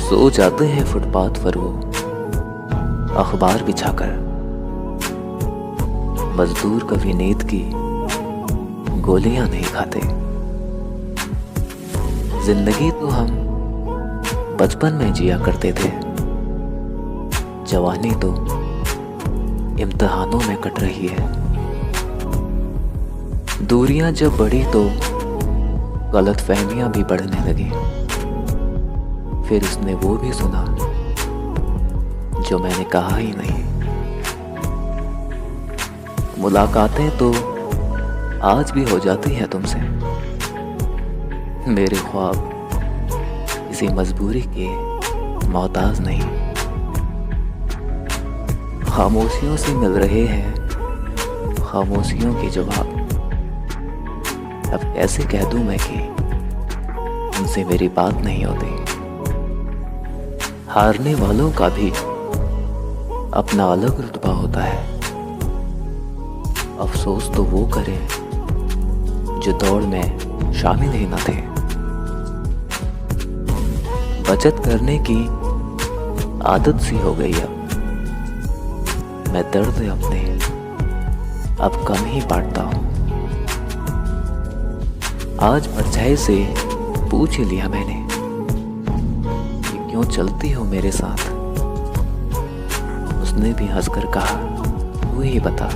सो जाते हैं फुटपाथ पर वो अखबार बिछाकर। मजदूर कभी नींद की गोलियां नहीं खाते। जिंदगी तो हम बचपन में जिया करते थे, जवानी तो इम्तिहानों में कट रही है। दूरियां जब बढ़ी तो गलतफहमियां भी बढ़ने लगी। फिर उसने वो भी सुना जो मैंने कहा ही नहीं। मुलाकातें तो आज भी हो जाती हैं तुमसे। मेरे ख्वाब किसी मजबूरी के मोहताज नहीं। खामोशियों से मिल रहे हैं खामोशियों के जवाब। अब कैसे कह दूं मैं कि उनसे मेरी बात नहीं होती। हारने वालों का भी अपना अलग रुतबा होता है। अफसोस तो वो करें जो दौड़ में शामिल ही न थे। बचत करने की आदत सी हो गई अब। मैं दर्द अपने अब कम ही बांटता हूं। आज परछाई से पूछ लिया मैंने कि क्यों चलती हो मेरे साथ। उसने भी हंसकर कहा, तू ही बता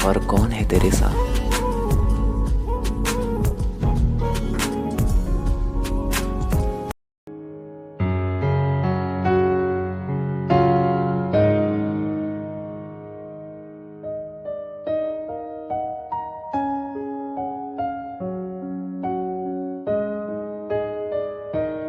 और कौन है तेरे साथ।